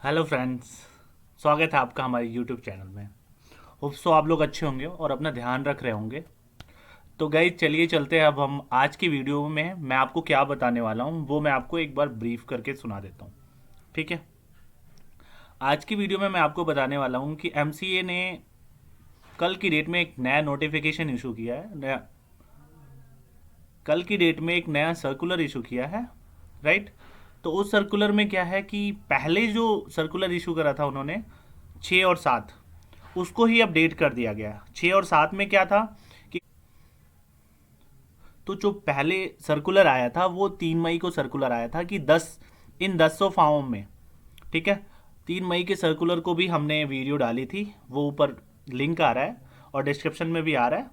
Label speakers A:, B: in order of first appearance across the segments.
A: Hello friends. स्वागत है आपका हमारे यूट्यूब चैनल में। होप सो आप लोग अच्छे होंगे और अपना ध्यान रख रहे होंगे। तो गाइस चलिए चलते हैं। अब हम आज की वीडियो में मैं आपको क्या बताने वाला हूँ वो मैं आपको एक बार ब्रीफ करके सुना देता हूँ। ठीक है। आज की वीडियो में मैं आपको बताने वाला हूँ कि एमसीए ने कल की डेट में एक नया नोटिफिकेशन इशू किया है। नया कल की डेट में एक नया सर्कुलर इशू किया है। राइट। तो उस सर्कुलर में क्या है कि पहले जो सर्कुलर इशू करा था उन्होंने 6 और 7, उसको ही अपडेट कर दिया गया। 6 और 7 में क्या था कि तो जो पहले सर्कुलर आया था वो 3 मई को सर्कुलर आया था कि 10 फॉर्म में। ठीक है। 3 मई के सर्कुलर को भी हमने वीडियो डाली थी, वो ऊपर लिंक आ रहा है और डिस्क्रिप्शन में भी आ रहा है।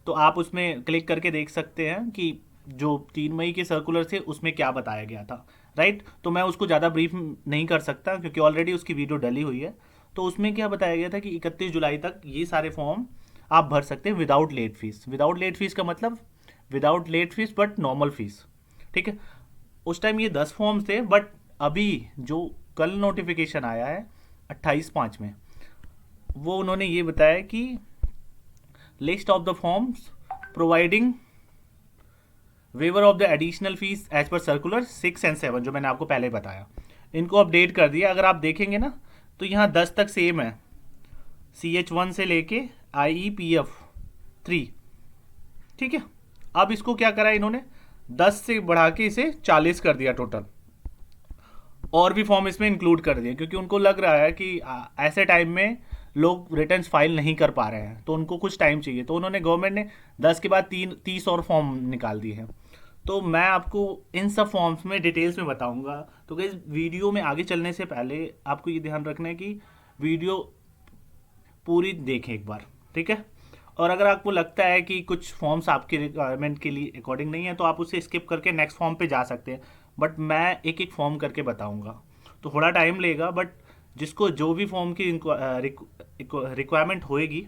A: तो आप उसमें क्लिक करके देख सकते हैं कि जो 3 मई के सर्कुलर थे उसमें क्या बताया गया था। राइट। तो मैं उसको ज़्यादा ब्रीफ नहीं कर सकता क्योंकि ऑलरेडी उसकी वीडियो डली हुई है। तो उसमें क्या बताया गया था कि 31 जुलाई तक ये सारे फॉर्म आप भर सकते हैं without late fee. Without late fee का मतलब without late fee but normal fee. ठीक है। उस टाइम ये 10 फॉर्म्स थे बट अभी जो कल नोटिफिकेशन आया है 28/5 में, वो उन्होंने ये बताया कि list of the forms providing waiver of the additional fees as per circular 6 और 7 जो मैंने आपको पहले बताया, इनको अपडेट कर दिया। अगर आप देखेंगे ना तो यहाँ 10 तक सेम है, CH1 से लेके IEPF 3। ठीक है। अब इसको क्या करा इन्होंने, 10 से बढ़ा के इसे 40 कर दिया टोटल, और भी फॉर्म इसमें इंक्लूड कर दिए क्योंकि उनको लग रहा है कि ऐसे टाइम में लोग रिटर्न फाइल नहीं कर पा रहे हैं तो उनको कुछ टाइम चाहिए। तो उन्होंने गवर्नमेंट ने 10 के बाद 30 और फॉर्म निकाल दिए हैं। तो मैं आपको इन सब फॉर्म्स में डिटेल्स में बताऊंगा। तो गाइस वीडियो में आगे चलने से पहले आपको ये ध्यान रखना है कि वीडियो पूरी देखें एक बार। ठीक है। और अगर आपको लगता है कि कुछ फॉर्म्स आपकी रिक्वायरमेंट के लिए अकॉर्डिंग नहीं है तो आप उसे स्किप करके नेक्स्ट फॉर्म पे जा सकते हैं। बट मैं एक एक फॉर्म करके बताऊंगा तो थोड़ा टाइम लेगा। बट जिसको जो भी फॉर्म की रिक्वायरमेंट होएगी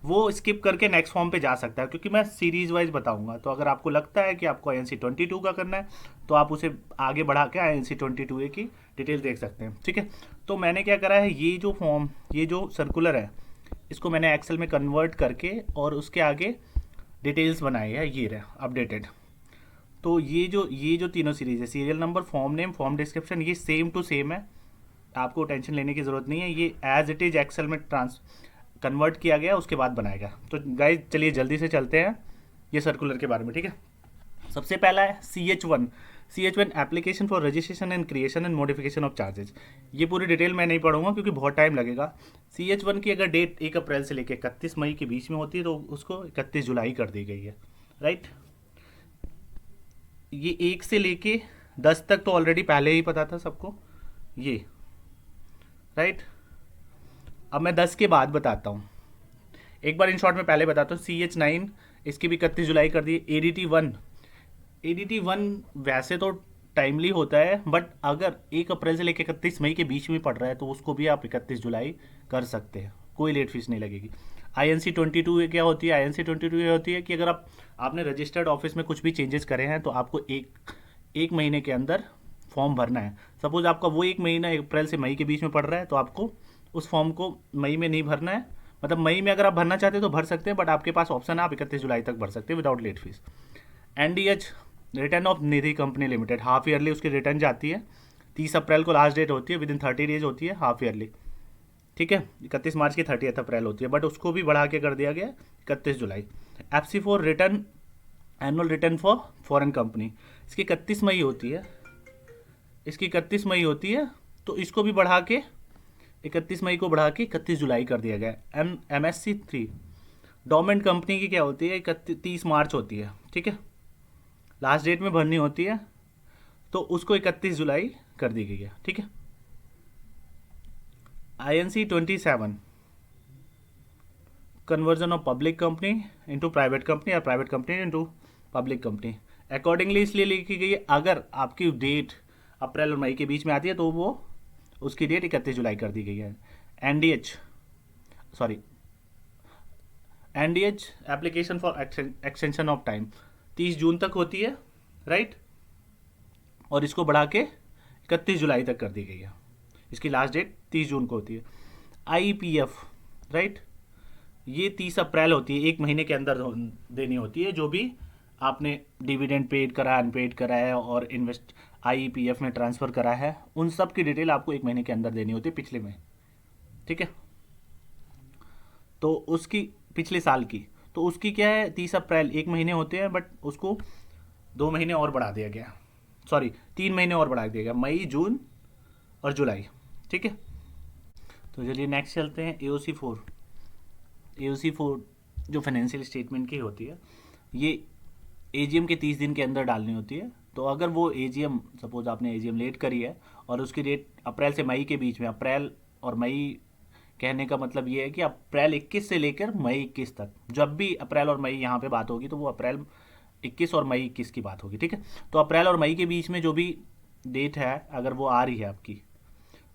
A: वो स्किप करके नेक्स्ट फॉर्म पे जा सकता है क्योंकि मैं सीरीज वाइज बताऊंगा। तो अगर आपको लगता है कि आपको INC 22 का करना है तो आप उसे आगे बढ़ा के INC 22A की डिटेल देख सकते हैं। ठीक है। तो मैंने क्या करा है, ये जो सर्कुलर है इसको मैंने एक्सेल में कन्वर्ट करके और उसके आगे डिटेल्स बनाई है, ये रहे अपडेटेड। तो ये जो तीनों सीरीज है, serial number, form name, form description, ये सेम टू सेम है। आपको टेंशन लेने की ज़रूरत नहीं है, ये एज इट इज़ एक्सेल में ट्रांस कन्वर्ट किया गया उसके बाद बनाया गया। तो गाइज चलिए जल्दी से चलते हैं ये सर्कुलर के बारे में। ठीक है। सबसे पहला है CH1 application for registration and creation and modification of charges. ये पूरी डिटेल मैं नहीं पढ़ूंगा क्योंकि बहुत टाइम लगेगा। CH1 की अगर डेट 1 अप्रैल से लेकर 31 मई के बीच में होती है तो उसको 31 जुलाई कर दी गई है। राइट। ये 1 से लेके 10 तक तो ऑलरेडी पहले ही पता था सबको ये। राइट। अब मैं 10 के बाद बताता हूँ। एक बार इन शॉर्ट में पहले बताता हूँ। CH9 इसकी भी 31 जुलाई कर दी। ADT1 वैसे तो टाइमली होता है बट अगर 1 अप्रैल से लेकर 31 मई के बीच में पड़ रहा है तो उसको भी आप 31 जुलाई कर सकते हैं, कोई लेट फीस नहीं लगेगी। INC 22 क्या होती है, INC 22 ये होती है कि अगर आपने रजिस्टर्ड ऑफिस में कुछ भी चेंजेस करे हैं तो आपको एक महीने के अंदर फॉर्म भरना है। सपोज आपका वो एक महीना अप्रैल से मई के बीच में पड़ रहा है तो आपको उस फॉर्म को मई में नहीं भरना है। मतलब मई में अगर आप भरना चाहते हैं तो भर सकते हैं बट आपके पास ऑप्शन है, आप 31 जुलाई तक भर सकते हैं without late fees. NDH return of Nidhi company limited, half yearly उसकी रिटर्न जाती है। 30 अप्रैल को लास्ट डेट होती है, विद इन 30 डेज होती है हाफ ईयरली। ठीक है। 31 मार्च की 30 अप्रैल होती है बट उसको भी बढ़ा के कर दिया गया 31 जुलाई। FC4 return, annual return for foreign company, इसकी 31 मई होती है। तो इसको भी बढ़ा के 31 मई को बढ़ा के 31 जुलाई कर दिया गया। MSC 3 डोमेंट कंपनी की क्या होती है, 30 मार्च होती है। ठीक है। लास्ट डेट में भरनी होती है तो उसको 31 जुलाई कर दी गई है। ठीक है। INC 27 conversion of public company into private company और private company into public company accordingly इसलिए लिखी गई है अगर आपकी डेट अप्रैल और मई के बीच में आती है तो वो उसकी डेट 31 जुलाई कर दी गई है। NDH sorry NDH application for extension of time 30 जून तक होती है। राइट। और इसको बढ़ा के 31 जुलाई तक कर दी गई है। इसकी लास्ट डेट 30 जून को होती है। IPF, राइट, ये 30 अप्रैल होती है, एक महीने के अंदर देनी होती है, जो भी आपने डिविडेंड पेड करा, अनपेड करा है और इन्वेस्ट IPF में ट्रांसफ़र करा है, उन सब की डिटेल आपको एक महीने के अंदर देनी होती है पिछले में, ठीक है। तो उसकी पिछले साल की, तो उसकी क्या है, 30 अप्रैल, एक महीने होते हैं, बट उसको 2 महीने और बढ़ा दिया गया, सॉरी 3 महीने और बढ़ा दिया गया, मई, जून और जुलाई, ठीक है। तो चलिए नेक्स्ट चलते हैं, AOC4। AOC4 जो फाइनेंशियल स्टेटमेंट की होती है, ये AGM के 30 दिन के अंदर डालनी होती है। तो अगर वो AGM, सपोज आपने AGM लेट करी है और उसकी डेट अप्रैल से मई के बीच में, अप्रैल और मई कहने का मतलब ये है कि अप्रैल 21 से लेकर मई 21 तक, जब भी अप्रैल और मई यहाँ पे बात होगी तो वो अप्रैल 21 और मई 21 की बात होगी, ठीक है। तो अप्रैल और मई के बीच में जो भी डेट है, अगर वो आ रही है आपकी,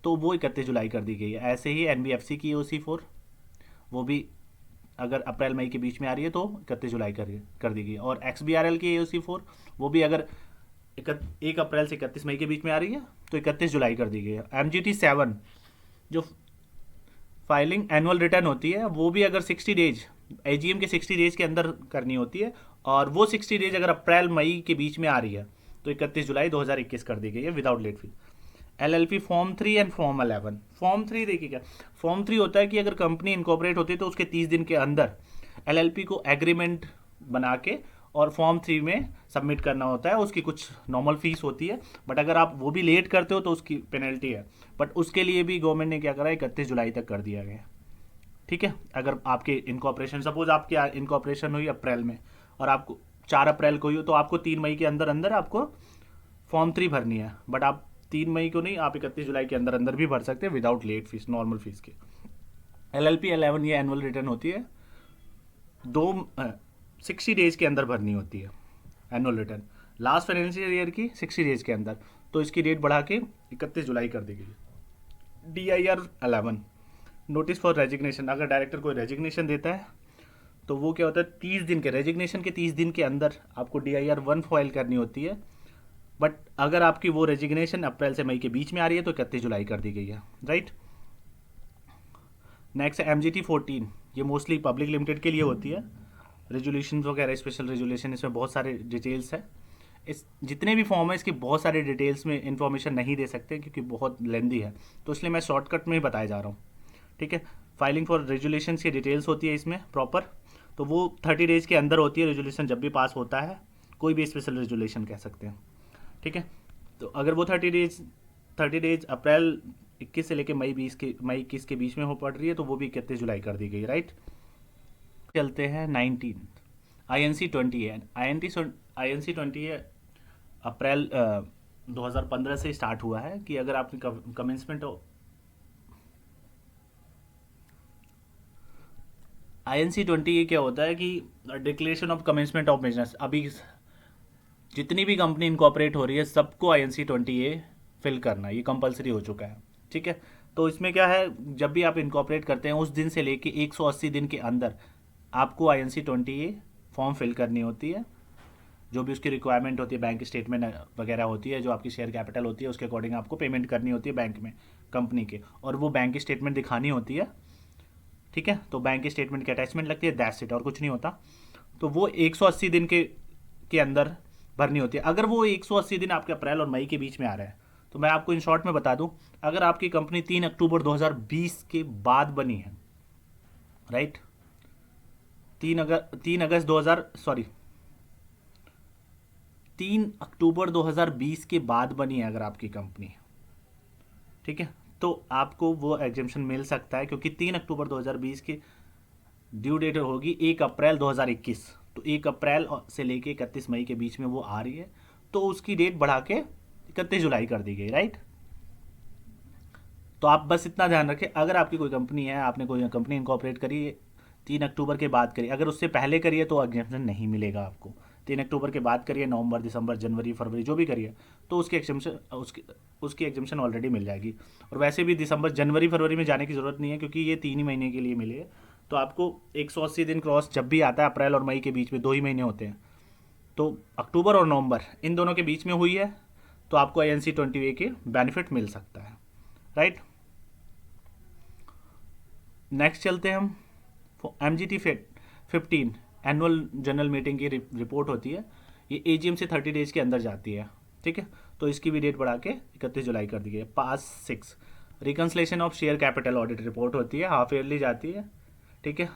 A: तो वो 31 जुलाई कर दी गई है। ऐसे ही NBFC की AOC4, वो भी अगर अप्रैल मई के बीच में आ रही है तो 31 जुलाई कर दी गई। और XBRL की AOC4, वो भी अगर 1 अप्रैल से 31 मई के बीच में आ रही है तो 31 जुलाई कर दी गई है। MGT7 जो फाइलिंग एनुअल रिटर्न होती है, वो भी अगर 60 डेज, AGM के 60 डेज के अंदर करनी होती है, और वो 60 डेज अगर अप्रैल मई के बीच में आ रही है तो 31 जुलाई 2021 कर दी गई है without late fee. LLP form 3 and form 11। Form 3 देखिएगा, फॉर्म 3 होता है कि अगर कंपनी इनकॉर्पोरेट होती है तो उसके 30 दिन के अंदर LLP को एग्रीमेंट बना के और फॉर्म 3 में सबमिट करना होता है। उसकी कुछ नॉर्मल फीस होती है, बट अगर आप वो भी लेट करते हो तो उसकी पेनल्टी है, बट उसके लिए भी गवर्नमेंट ने क्या करा, 31 जुलाई तक कर दिया गया, ठीक है। अगर आपके इनकॉर्पोरेशन, सपोज आपकी इनकॉर्पोरेशन हुई अप्रैल में और आपको 4 अप्रैल को हुई, तो आपको 3 मई के अंदर अंदर आपको फॉर्म 3 भरनी है, बट आप 3 मई को नहीं, आप 31 जुलाई के अंदर अंदर भी भर सकते हैं without late fees, normal fees के। LLP 11 ये एनुअल रिटर्न होती है, 60 डेज के अंदर भरनी होती है annual return, last financial year की 60 डेज के अंदर, तो इसकी डेट बढ़ा के 31 जुलाई कर दी गई। DIR 11 नोटिस फॉर रेजिग्नेशन, अगर डायरेक्टर कोई रेजिग्नेशन देता है तो वो क्या होता है, 30 दिन के रेजिग्नेशन के 30 दिन के अंदर आपको DIR 1 फाइल करनी होती है, बट अगर आपकी वो रेजिग्नेशन अप्रैल से मई के बीच में आ रही है तो 31 जुलाई कर दी गई है, राइट। नेक्स्ट है MGT14, ये मोस्टली पब्लिक लिमिटेड के लिए होती है, रेजुलेशन वगैरह, स्पेशल रेजुलेशन, इसमें बहुत सारे डिटेल्स है। इस जितने भी फॉर्म है इसकी बहुत सारे डिटेल्स में इंफॉर्मेशन नहीं दे सकते क्योंकि बहुत लेंदी है, तो इसलिए मैं शॉर्टकट में ही बताया जा रहा हूँ, ठीक है। फाइलिंग फॉर रेजुलेशन की डिटेल्स होती है इसमें प्रॉपर, तो वो 30 डेज के अंदर होती है, रेजुलेशन जब भी पास होता है, कोई भी स्पेशल रेजुलेशन कह सकते हैं, ठीक है। तो अगर वो 30 डेज अप्रैल 21 से लेकर मई 21 के बीच में हो पड़ रही है तो वो भी 31 जुलाई कर दी गई, राइट। चलते हैं 19 INC20 है। INC20 है, अप्रैल 2015 से स्टार्ट हुआ है कि अगर आपने कमेंसमेंट INC20 ये क्या होता है कि declaration of commencement of business, अभी जितनी भी कंपनी इनकॉर्पोरेट हो रही है सबको INC20 फिल करना, ये कंपलसरी हो चुका है, ठीक है। तो इसमें क्या है, जब भी आप इनकॉर्पोरेट करते हैं उस दिन से लेके 180 दिन के अंदर आपको INC20 फॉर्म फिल करनी होती है, जो भी उसकी रिक्वायरमेंट होती है, बैंक स्टेटमेंट वगैरह होती है, जो आपकी शेयर कैपिटल होती है उसके अकॉर्डिंग आपको पेमेंट करनी होती है बैंक में, कंपनी के, और वो बैंक स्टेटमेंट दिखानी होती है, ठीक है। तो बैंक स्टेटमेंट की अटैचमेंट लगती है, दैट्स इट, और कुछ नहीं होता। तो वो 180 दिन के अंदर भरनी होती है। अगर वो 180 दिन आपके अप्रैल और मई के बीच में आ रहा है तो मैं आपको इन शॉर्ट में बता दूं, अगर आपकी कंपनी 3 अक्टूबर 2020 के बाद बनी है, राइट, 3 अक्टूबर 2020 के बाद बनी है अगर आपकी कंपनी, ठीक है, तो आपको वो एग्जेम्पशन मिल सकता है, क्योंकि 3 अक्टूबर 2020 की ड्यू डेट होगी 1 अप्रैल 2021, तो 1 अप्रैल से लेके 31 मई के बीच में वो आ रही है, तो उसकी डेट बढ़ा के 31 जुलाई कर दी गई, राइट। तो आप बस इतना ध्यान रखें, अगर आपकी कोई कंपनी है, आपने कोई कंपनी इनकॉर्पोरेट करी 3 अक्टूबर के बाद करिए, अगर उससे पहले करिए तो एग्जेम्पशन नहीं मिलेगा आपको। 3 अक्टूबर के बाद करिए, नवंबर, दिसंबर, जनवरी, फरवरी जो भी करिए, तो उसकी एग्जेम्पशन ऑलरेडी मिल जाएगी। और वैसे भी दिसंबर, जनवरी, फरवरी में जाने की ज़रूरत नहीं है क्योंकि ये 3 ही महीने के लिए मिले है। तो आपको 180 दिन क्रॉस जब भी आता है, अप्रैल और मई के बीच में 2 ही महीने होते हैं, तो अक्टूबर और नवंबर इन दोनों के बीच में हुई है तो आपको INC20 के बेनिफिट मिल सकता है, राइट। नेक्स्ट चलते हैं हम। MGT 15 एनुअल जनरल मीटिंग की रिपोर्ट होती है, ये AGM से 30 डेज के अंदर जाती है, ठीक है। तो इसकी भी डेट बढ़ा के 31 जुलाई कर दी गई है। पास 6 reconciliation of share capital audit report होती है, हाफ ईयरली जाती है, ठीक है,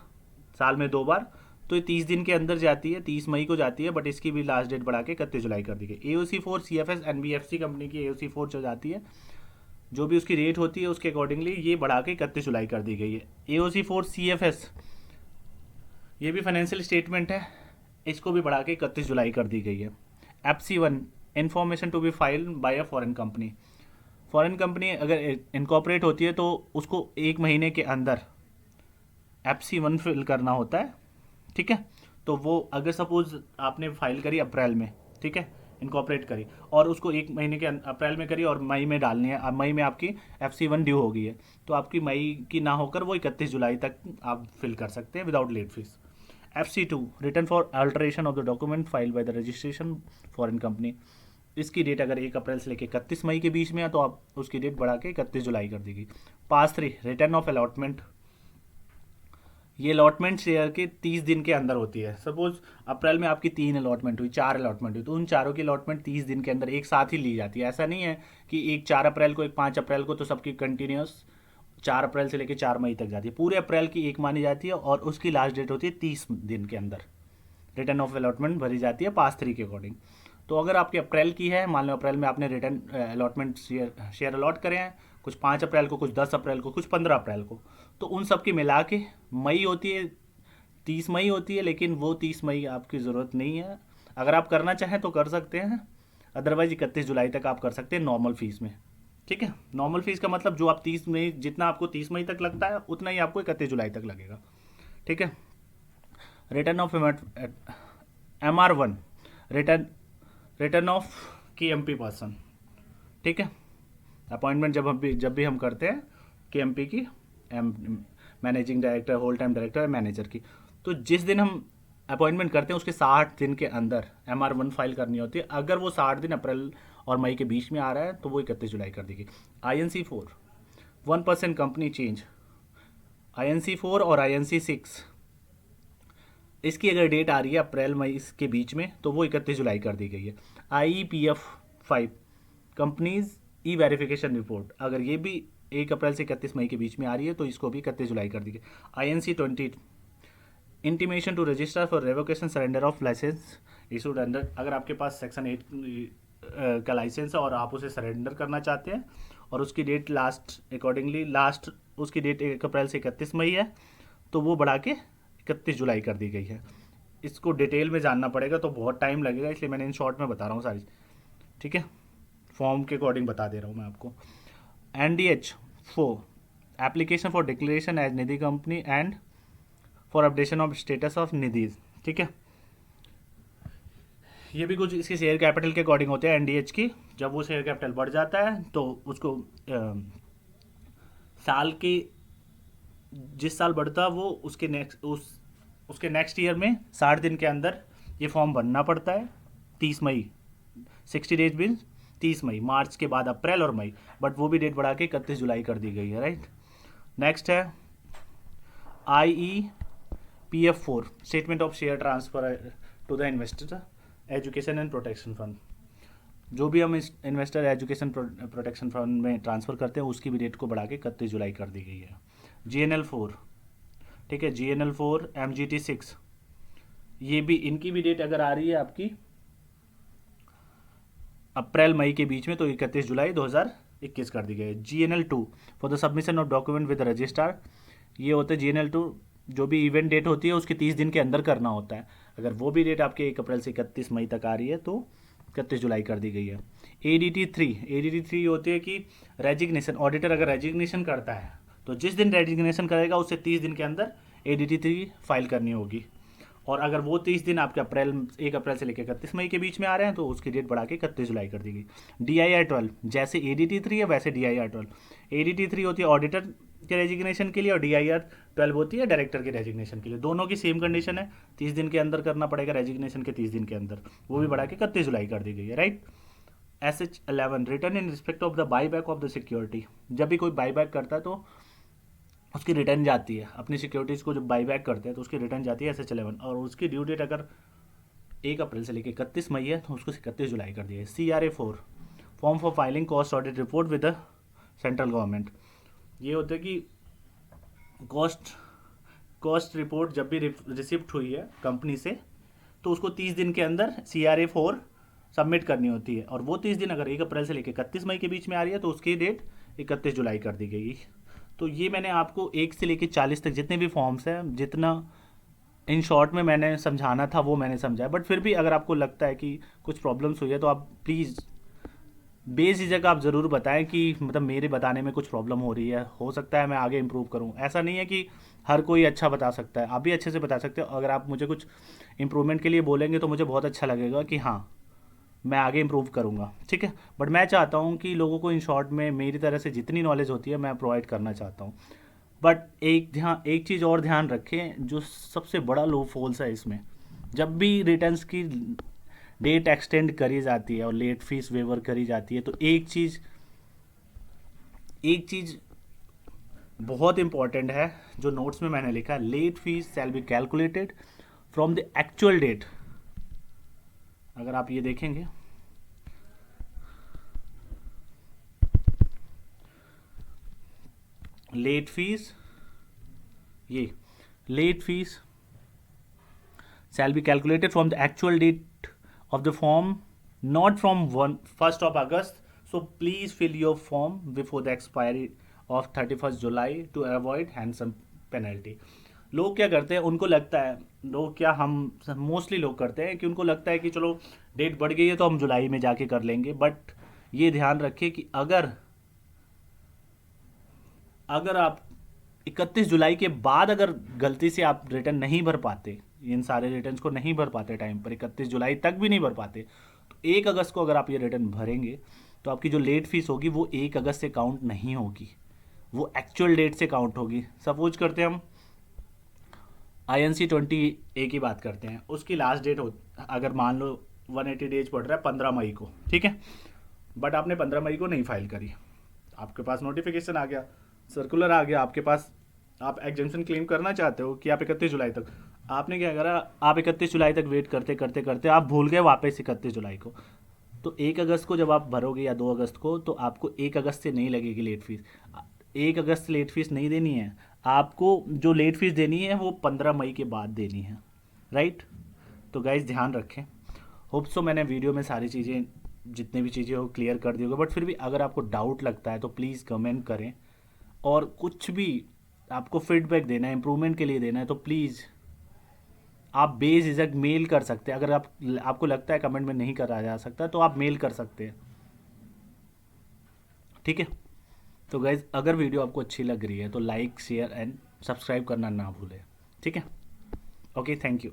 A: साल में 2 बार। तो ये 30 दिन के अंदर जाती है, 30 मई को जाती है, बट इसकी भी लास्ट डेट बढ़ा के 31 जुलाई कर दी गई। AOC 4 CFS NBFC कंपनी की AOC 4 जो जाती है, जो भी उसकी रेट होती है उसके अकॉर्डिंगली ये बढ़ा के 31 जुलाई कर दी गई है। AOC 4 CFS ये भी फाइनेंशियल स्टेटमेंट है, इसको भी बढ़ा के 31 जुलाई कर दी गई है। FC1 information to be filed by a foreign company, foreign company अगर इनकॉर्पोरेट होती है तो उसको 1 महीने के अंदर FC1 फिल करना होता है, ठीक है। तो वो अगर सपोज आपने फाइल करी अप्रैल में, ठीक है, इनकॉर्पोरेट करी, और उसको 1 महीने के अप्रैल में करी और मई में डालनी है, अब मई में आपकी FC1 ड्यू हो गई है, तो आपकी मई की ना होकर वो 31 जुलाई तक आप फिल कर सकते हैं without late fees. FC2 return for alteration of the document file by the registration foreign company, इसकी डेट अगर 1 अप्रैल से लेकर 31 मई के बीच में है तो आप उसकी डेट बढ़ा के 31 जुलाई कर दी गई। पास 3 रिटर्न ऑफ अलॉटमेंट, ये अलॉटमेंट शेयर के 30 दिन के अंदर होती है। सपोज अप्रैल में आपकी 3 अलॉटमेंट हुई, 4 अलॉटमेंट हुई, तो उन चारों की अलॉटमेंट 30 दिन के अंदर एक साथ ही ली जाती है। ऐसा नहीं है कि एक 4 अप्रैल को एक 5 अप्रैल को, तो सबकी कंटिन्यूस 4 अप्रैल से लेकर 4 मई तक जाती है। पूरे अप्रैल की एक मानी जाती है और उसकी लास्ट डेट होती है 30 दिन के अंदर रिटर्न ऑफ अलॉटमेंट भरी जाती है पास 3 के अकॉर्डिंग। तो अगर आपकी अप्रैल की है, मान लो अप्रैल में आपने रिटर्न अलॉटमेंट शेयर अलॉट करे हैं, कुछ 5 अप्रैल को, कुछ 10 अप्रैल को, कुछ 15 अप्रैल को, तो उन सब की मिला के मई होती है, 30 मई होती है, लेकिन वो 30 मई आपकी ज़रूरत नहीं है। अगर आप करना चाहें तो कर सकते हैं, अदरवाइज 31 जुलाई तक आप कर सकते हैं नॉर्मल फीस में, ठीक है। नॉर्मल फीस का मतलब जो आप 30 मई, जितना आपको 30 मई तक लगता है उतना ही आपको 31 जुलाई तक लगेगा, ठीक है। Return of MR1 return of KMP person, ठीक है। अपॉइंटमेंट जब भी हम करते हैं KMP की, managing director, whole time director या मैनेजर की, तो जिस दिन हम अपॉइंटमेंट करते हैं उसके 60 दिन के अंदर MR1 फाइल करनी होती है। अगर वो 60 दिन अप्रैल और मई के बीच में आ रहा है तो वो 31 जुलाई कर देगी। INC 4 1% कंपनी चेंज, INC 4 और INC 6 इसकी अगर डेट आ रही है अप्रैल मई के बीच में तो वो 31 जुलाई कर दी गई है। IEPF 5 कंपनीज ई वेरिफिकेशन रिपोर्ट, अगर ये भी 1 अप्रैल से 31 मई के बीच में आ रही है तो इसको भी 31 जुलाई कर दी गई। INC 20 intimation to register for revocation surrender of license issued under, अगर आपके पास सेक्शन 8 का लाइसेंस है और आप उसे सरेंडर करना चाहते हैं और उसकी डेट लास्ट अकॉर्डिंगली लास्ट उसकी डेट 1 अप्रैल से 31 मई है, तो वो बढ़ा के 31 जुलाई कर दी गई है। इसको डिटेल में जानना पड़ेगा तो बहुत टाइम लगेगा, इसलिए मैंने इन शॉर्ट में बता रहा हूँ सारी, ठीक है, फॉर्म के अकॉर्डिंग बता दे रहा हूँ मैं आपको। NDH 4 application for declaration as Nidhi company and for updation of status of Nidhis, ठीक है। ये भी कुछ इसके शेयर कैपिटल के अकॉर्डिंग होते हैं NDH की। जब वो शेयर कैपिटल बढ़ जाता है तो उसको साल के जिस साल बढ़ता है वो उसके नेक्स्ट ईयर में 60 दिन के अंदर ये फॉर्म भरना पड़ता है। 30 मई 60 डेज मीन्स 30 मई, मार्च के बाद अप्रैल और मई, बट वो भी डेट बढ़ा के 31 जुलाई कर दी गई है, राइट। नेक्स्ट है IEPF 4 statement of share transfer to the investor education and protection fund, जो भी हम इन्वेस्टर एजुकेशन प्रोटेक्शन फंड में ट्रांसफ़र करते हैं उसकी भी डेट को बढ़ा के 31 जुलाई कर दी गई है। GNL 4, ठीक है, GNL 4 MGT 6, ये भी इनकी भी डेट अगर आ रही है आपकी अप्रैल मई के बीच में तो 31 जुलाई 2021 कर दी गई है। GNL 2 for the submission of document with registrar, ये होता है GNL 2 जो भी इवेंट डेट होती है उसके 30 दिन के अंदर करना होता है। अगर वो भी डेट आपके 1 अप्रैल से 31 मई तक आ रही है तो 31 जुलाई कर दी गई है। ADT 3 होती है कि रेजिग्नेशन, ऑडिटर अगर रेजिग्नेशन करता है तो जिस दिन रेजिग्नेशन करेगा उससे 30 दिन के अंदर ADT 3 फाइल करनी होगी, और अगर वो 30 दिन आपके 1 अप्रैल से लेकर 31 मई के बीच में आ रहे हैं तो उसकी डेट बढ़ा के 31 जुलाई कर दी गई। DIR 12 जैसे ADT 3 है वैसे DIR 12, ADT 3 होती है ऑडिटर के रेजिग्नेशन के लिए और DIR 12 होती है डायरेक्टर के रेजिग्नेशन के लिए। दोनों की सेम कंडीशन है, 30 दिन के अंदर करना पड़ेगा रेजिग्नेशन के 30 दिन के अंदर, वो भी बढ़ा के 31 जुलाई कर दी गई है, right. SH11 return in respect of the by back of the security. जब भी कोई बाई बैक करता है तो उसकी रिटर्न जाती है, अपनी सिक्योरिटीज़ को जब बाई बैक करते हैं तो उसकी रिटर्न जाती है SH11, और उसकी ड्यू डेट अगर 1 अप्रैल से लेकर 31 मई है तो उसको 31 जुलाई कर दिया है। CRA4 form for filing cost audit report with the central government. ये होता है कि कॉस्ट रिपोर्ट जब भी रिसिप्ट हुई है कंपनी से तो उसको 30 दिन के अंदर CRA4 सबमिट करनी होती है, और वो 30 दिन अगर 1 अप्रैल से लेकर 31 मई के बीच में आ रही है तो उसकी डेट 31 जुलाई कर दी गई। तो ये मैंने आपको 1 से लेकर 40 तक जितने भी फॉर्म्स हैं, जितना इन शॉर्ट में मैंने समझाना था वो मैंने समझाया। बट फिर भी अगर आपको लगता है कि कुछ प्रॉब्लम्स हुई है तो आप प्लीज़ बेझिझक आप ज़रूर बताएं कि मतलब मेरे बताने में कुछ प्रॉब्लम हो रही है, हो सकता है मैं आगे इम्प्रूव करूं। ऐसा नहीं है कि हर कोई अच्छा बता सकता है, आप भी अच्छे से बता सकते हो। अगर आप मुझे कुछ इम्प्रूवमेंट के लिए बोलेंगे तो मुझे बहुत अच्छा लगेगा कि हाँ मैं आगे इम्प्रूव करूँगा, ठीक है। बट मैं चाहता हूँ कि लोगों को इन शॉर्ट में मेरी तरह से जितनी नॉलेज होती है मैं प्रोवाइड करना चाहता हूँ। बट एक चीज़ और ध्यान रखें, जो सबसे बड़ा लो फॉल्स है इसमें, जब भी रिटर्न्स की डेट एक्सटेंड करी जाती है और लेट फीस वेवर करी जाती है तो एक चीज़ बहुत इंपॉर्टेंट है जो नोट्स में मैंने लिखा है, late fees shall be calculated from the actual date. अगर आप ये देखेंगे लेट फीस, ये late fees shall be calculated from the actual date of the form, not from 1st of August. So please fill your form before the expiry of 31st July to avoid handsome penalty. लोग क्या करते हैं, उनको लगता है, लोग क्या, हम मोस्टली लोग करते हैं कि उनको लगता है कि चलो डेट बढ़ गई है तो हम जुलाई में जाके कर लेंगे। बट ये ध्यान रखें कि अगर आप 31 जुलाई के बाद अगर गलती से आप रिटर्न नहीं भर पाते, इन सारे रिटर्न्स को नहीं भर पाते टाइम पर, 31 जुलाई तक भी नहीं भर पाते, तो 1 अगस्त को अगर आप ये रिटर्न भरेंगे तो आपकी जो लेट फीस होगी वो 1 अगस्त से काउंट नहीं होगी, वो एक्चुअल डेट से काउंट होगी। सपोज करते हैं हम INC-20A की बात करते हैं, उसकी लास्ट डेट हो, अगर मान लो 180 डेज पड़ रहा है 15 मई को, ठीक है। बट आपने 15 मई को नहीं फाइल करी, आपके पास नोटिफिकेशन आ गया, सर्कुलर आ गया आपके पास, आप एग्जेम्पशन क्लेम करना चाहते हो कि आप 31 जुलाई तक, आपने क्या करा, आप 31 जुलाई तक वेट करते करते करते आप भूल गए वापस 31 जुलाई को। तो 1 अगस्त को जब आप भरोगे या 2 अगस्त को तो आपको 1 अगस्त से नहीं लगेगी लेट फीस, 1 अगस्त से लेट फीस नहीं देनी है आपको। जो लेट फीस देनी है वो 15 मई के बाद देनी है, राइट। तो गाइज ध्यान रखें। होप सो मैंने वीडियो में सारी चीज़ें, जितनी भी चीज़ें हो क्लियर कर दी होगी। बट फिर भी अगर आपको डाउट लगता है तो प्लीज़ कमेंट करें, और कुछ भी आपको फीडबैक देना है, इम्प्रूवमेंट के लिए देना है, तो प्लीज़ आप बेझिझक मेल कर सकते हैं। अगर आपको लगता है कमेंट में नहीं करा जा सकता तो आप मेल कर सकते हैं, ठीक है। तो गाइज अगर वीडियो आपको अच्छी लग रही है तो लाइक शेयर एंड सब्सक्राइब करना ना भूलें, ठीक है। Okay, thank you.